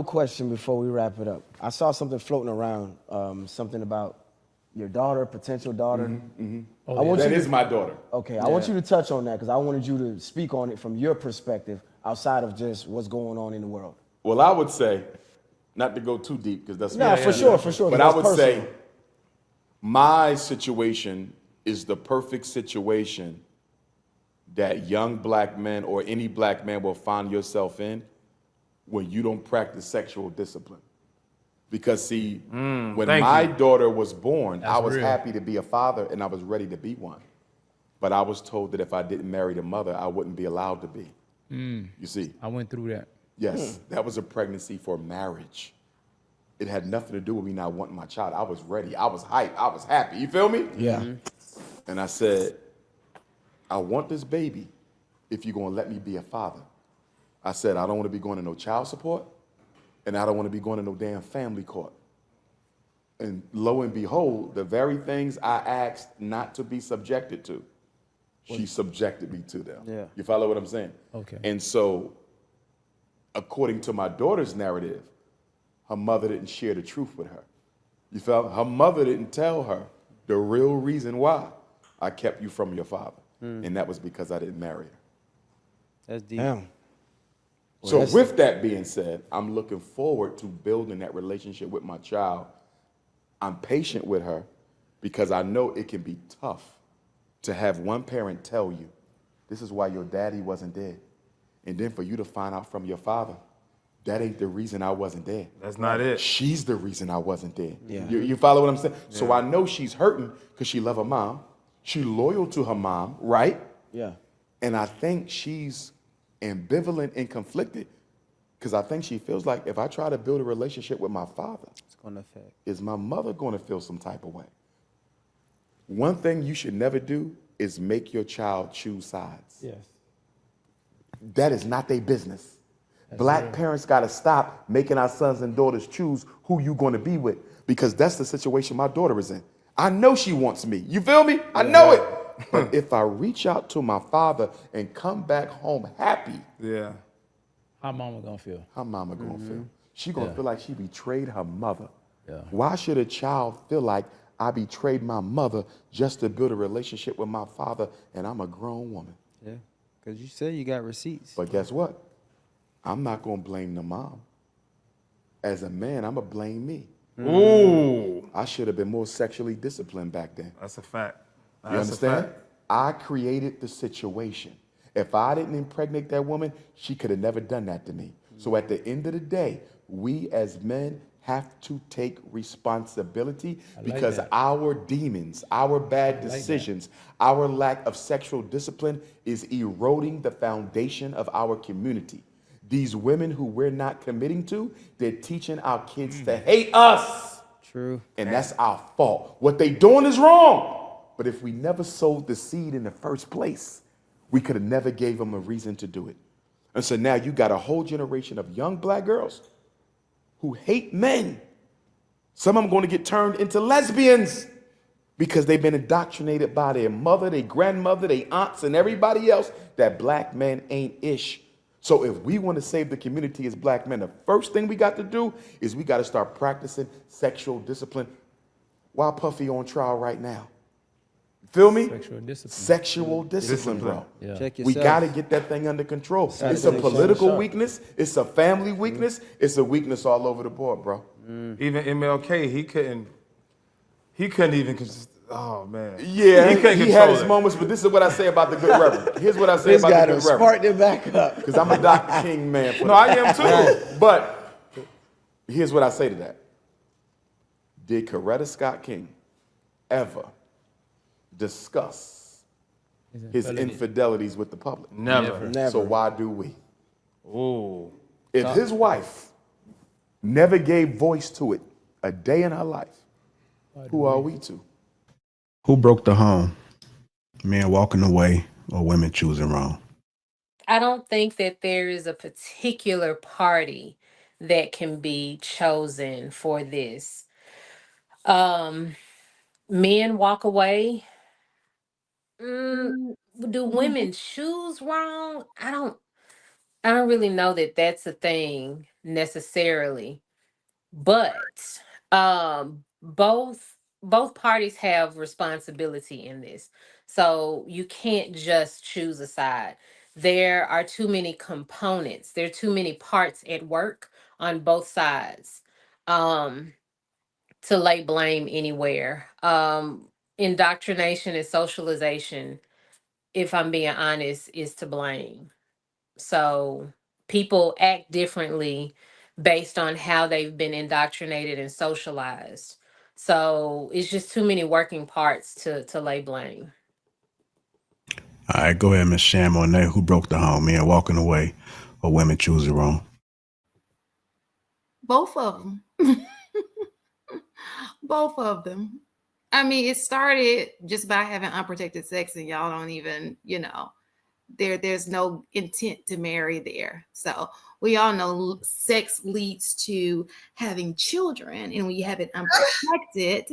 final question before we wrap it up. I saw something floating around, something about your daughter, potential daughter. That is my daughter. Okay, I want you to touch on that because I wanted you to speak on it from your perspective outside of just what's going on in the world. Well, I would say, not to go too deep because that's for sure. But I would say my situation is the perfect situation that young black men or any black man will find yourself in when you don't practice sexual discipline. Because see, when my daughter was born, I was happy to be a father and I was ready to be one. But I was told that if I didn't marry the mother, I wouldn't be allowed to be. You see? I went through that. Yes, that was a pregnancy for marriage. It had nothing to do with me not wanting my child. I was ready. I was hyped. I was happy. You feel me? Yeah. And I said, I want this baby if you're going to let me be a father. I said, I don't want to be going to no child support, and I don't want to be going to no damn family court. And lo and behold, the very things I asked not to be subjected to, she subjected me to them. Yeah. You follow what I'm saying? Okay. And so, according to my daughter's narrative, her mother didn't share the truth with her. You felt? Her mother didn't tell her the real reason why I kept you from your father. And that was because I didn't marry her. That's deep. Damn. So with that being said, I'm looking forward to building that relationship with my child. I'm patient with her because I know it can be tough to have one parent tell you, this is why your daddy wasn't there. And then for you to find out from your father, that ain't the reason I wasn't there. That's not it. She's the reason I wasn't there. Yeah. You follow what I'm saying? Yeah. So I know she's hurting because she love her mom. She loyal to her mom, right? Yeah. And I think she's ambivalent and conflicted because I think she feels like if I try to build a relationship with my father, It's going to affect. is my mother going to feel some type of way? One thing you should never do is make your child choose sides. Yes. That is not their business. Black parents got to stop making our sons and daughters choose who you going to be with because that's the situation my daughter is in. I know she wants me. You feel me? I know it. But if I reach out to my father and come back home happy, Yeah. How mama gonna feel? how mama gonna feel? She gonna Yeah. feel like she betrayed her mother. Yeah. Why should a child feel like I betrayed my mother just to build a relationship with my father and I'm a grown woman? Yeah. Because you said you got receipts. But guess what? I'm not gonna blame the mom. As a man, I'm gonna blame me. Ooh. I should have been more sexually disciplined back then. That's a fact. You understand? I created the situation. If I didn't impregnate that woman, she could have never done that to me. So at the end of the day, we as men have to take responsibility because that. our demons, our bad decisions, our lack of sexual discipline is eroding the foundation of our community. These women who we're not committing to, they're teaching our kids to hate us. True. And that's our fault. What they doing is wrong. But if we never sowed the seed in the first place, we could have never gave them a reason to do it. And so now you got a whole generation of young black girls who hate men. Some of them going to get turned into lesbians because they've been indoctrinated by their mother, their grandmother, their aunts, and everybody else that black men ain't ish. So if we want to save the community as black men, the first thing we got to do is we got to start practicing sexual discipline. Why Puffy on trial right now? Feel me? Sexual discipline. Sexual discipline, bro. Yeah. Check We yourself. got to get that thing under control. It's a political weakness. It's a family weakness. It's a weakness all over the board, bro. Even MLK, he couldn't even, oh man. Yeah, He couldn't he control had his it. moments, but this is what I say about the good reverend. Here's what I say This about guy the done good reverend. sparked it back up. Because I'm a Dr. King man. No, I am too. But here's what I say to that. Did Coretta Scott King ever discuss his infidelities with the public? Never. Never. So why do we? Ooh. If his wife never gave voice to it a day in her life, who are we to? Who broke the home? Men walking away or women choosing wrong? I don't think that there is a particular party that can be chosen for this. Men walk away. Do women choose wrong? I don't really know that that's a thing. necessarily, but both parties have responsibility in this. So you can't just choose a side. There are too many components. There are too many parts at work on both sides. Um to lay blame anywhere. Indoctrination and socialization, if I'm being honest, is to blame. So people act differently based on how they've been indoctrinated and socialized. So it's just too many working parts to lay blame. All right, go ahead, Miss Sham on that. Who broke the home? Men walking away or women choosing wrong? Both of them. Both of them. I mean, it started just by having unprotected sex, and y'all don't even, there's no intent to marry there. So we all know sex leads to having children, and when you have it unprotected,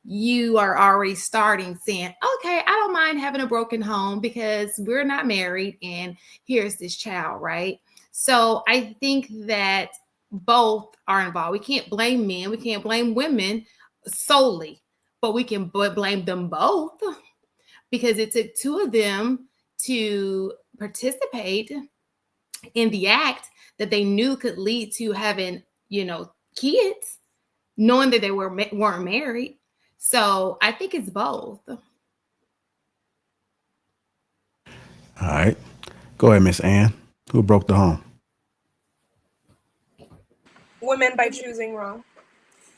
you are already starting saying, okay, I don't mind having a broken home because we're not married, and here's this child, right? So I think that both are involved. We can't blame men, we can't blame women solely, but we can blame them both, because it took two of them to participate in the act that they knew could lead to having, kids, knowing that they weren't married. So I think it's both. All right, go ahead, Miss Ann. Who broke the home? Women by choosing wrong.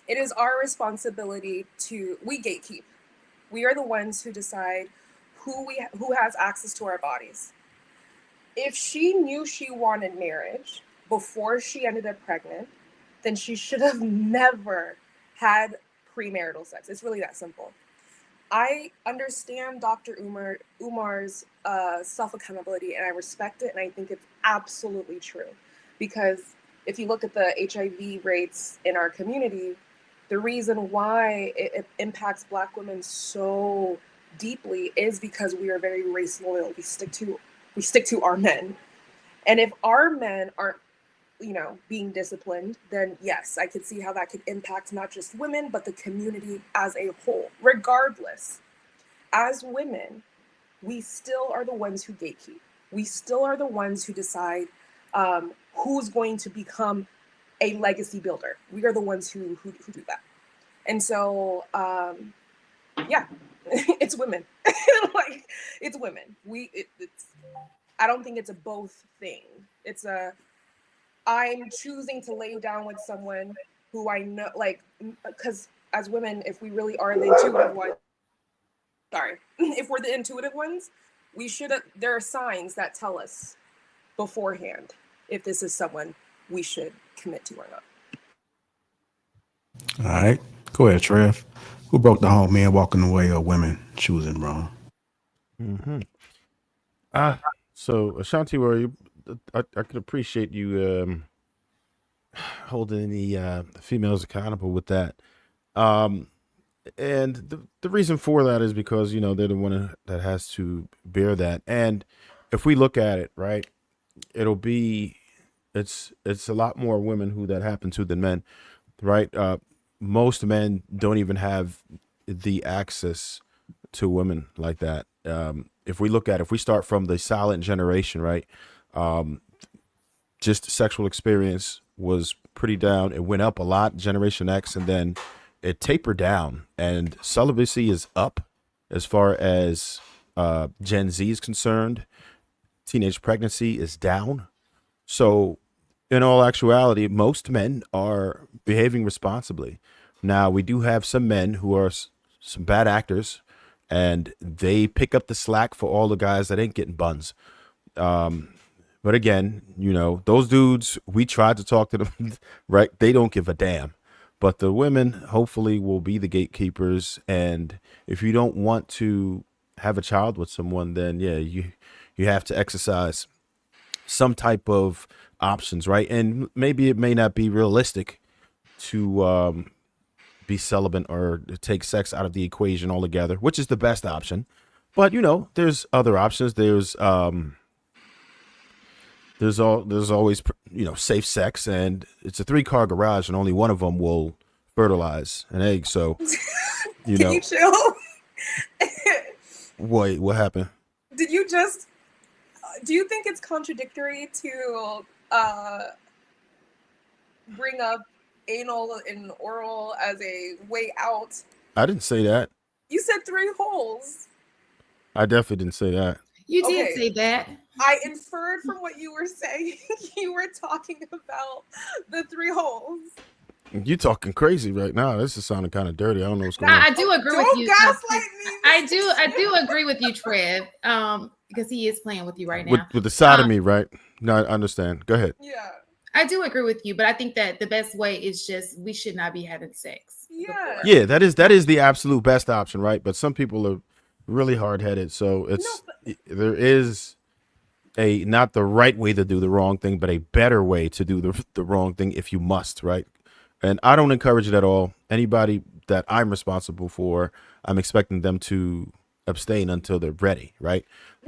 It is our responsibility we gatekeep. We are the ones who decide who has access to our bodies. If she knew she wanted marriage before she ended up pregnant, then she should have never had premarital sex. It's really that simple. I understand Dr. Umar's self-accountability, and I respect it, and I think it's absolutely true. Because if you look at the HIV rates in our community, the reason why it impacts Black women so deeply is because we are very race loyal. We stick to our men. And if our men aren't, being disciplined, then yes, I could see how that could impact not just women, but the community as a whole. Regardless, as women, we still are the ones who gatekeep. We still are the ones who decide who's going to become a legacy builder. We are the ones who do that. And so, yeah, it's women. It's women. I don't think it's a both thing. I'm choosing to lay down with someone who I know, because as women, if we really are the intuitive ones, if we're the intuitive ones, there are signs that tell us beforehand if this is someone we should commit to or not. All right, go ahead, Trev. Who broke the home? Men walking away or women choosing wrong? So Ashanti, I could appreciate you holding the females accountable with that. And the reason for that is because, they're the one that has to bear that. And if we look at it, right, it's a lot more women who that happen to than men, right? Most men don't even have the access to women like that. If we start from the silent generation, right? Just sexual experience was pretty down. It went up a lot, Generation X, and then it tapered down, and celibacy is up as far as Gen Z is concerned. Teenage pregnancy is down. So in all actuality, most men are behaving responsibly. Now, we do have some men who are some bad actors, and they pick up the slack for all the guys that ain't getting buns. But again, those dudes, we tried to talk to them, right? They don't give a damn. But the women hopefully will be the gatekeepers. And if you don't want to have a child with someone, then yeah, you have to exercise some type of options, right? And maybe it may not be realistic to be celibate or take sex out of the equation altogether, which is the best option. But there's other options. There's there's always, you know, safe sex, and it's a 3-car garage, and only one of them will fertilize an egg. So, you Can know, you chill? wait, what happened? Did you just? Do you think it's contradictory to bring up anal and oral as a way out? I didn't say that. You said 3 holes. I definitely didn't say that. You did Okay. say that. I inferred from what you were saying, you were talking about the 3 holes. You talking crazy right now. This is sounding kind of dirty. I don't know what's going I on. do agree with Don't you. gaslight me. I do agree with you, Trev. Because he is playing with you right now. With the sodomy, right? No, I understand. Go ahead. Yeah. I do agree with you, but I think that the best way is just we should not be having sex. Yeah. Yeah, that is the absolute best option, right? But some people are really hard-headed, so there is a not the right way to do the wrong thing, but a better way to do the wrong thing if you must, right? And I don't encourage it at all. Anybody that I'm responsible for, I'm expecting them to abstain until they're ready, right?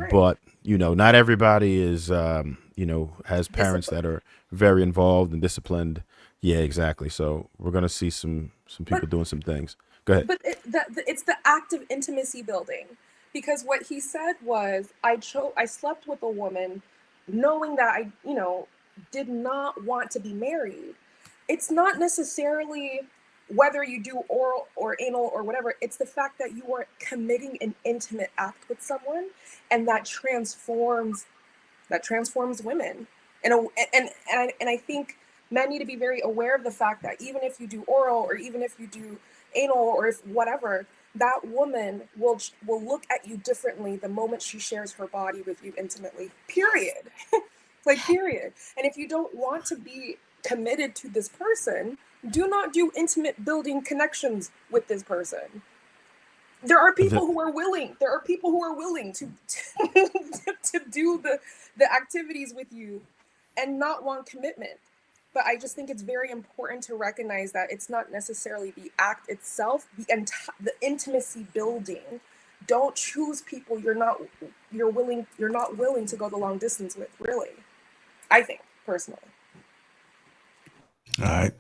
But, you know, not everybody is, you know, has parents that are very involved and disciplined. Yeah, exactly. So we're going to see some people doing some things. Go ahead. But it's the act of intimacy building. Because what he said was, I slept with a woman knowing that I, you know, did not want to be married. It's not necessarily whether you do oral or anal or whatever. It's the fact that you are committing an intimate act with someone, and that transforms women. And I think men need to be very aware of the fact that even if you do oral or even if you do anal or if whatever, that woman will look at you differently the moment she shares her body with you intimately. Period. Like, period. And if you don't want to be committed to this person, do not do intimate building connections with this person. There are people who are willing. There are people who are willing to to do the activities with you and not want commitment. But I just think it's very important to recognize that it's not necessarily the act itself, the intimacy building. Don't choose people you're not willing to go the long distance with, really. I think, personally. All right.